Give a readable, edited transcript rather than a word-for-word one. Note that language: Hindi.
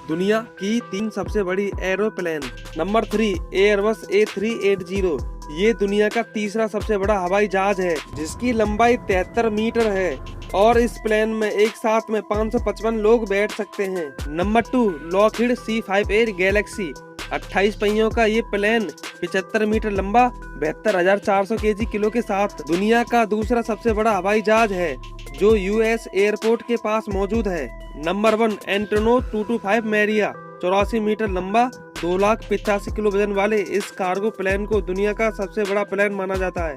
दुनिया की 3 सबसे बड़ी एरोप्लेन। Number 3 Airbus A380। ये दुनिया का तीसरा सबसे बड़ा हवाई जहाज है जिसकी लंबाई 73 मीटर है और इस प्लेन में एक साथ में 555 लोग बैठ सकते हैं। Number 2 Lockheed C5A Galaxy. 28 पहियों का ये प्लेन 75 मीटर लंबा 72,400 केजी किलो के साथ दुनिया का दूसरा सबसे बड़ा हवाई जहाज है जो यूएस एयरपोर्ट के पास मौजूद है। नंबर 1 एंटोनो 225 मैरिया। 84 मीटर लंबा 2,85,000 किलो वजन वाले इस कार्गो प्लेन को दुनिया का सबसे बड़ा प्लेन माना जाता है।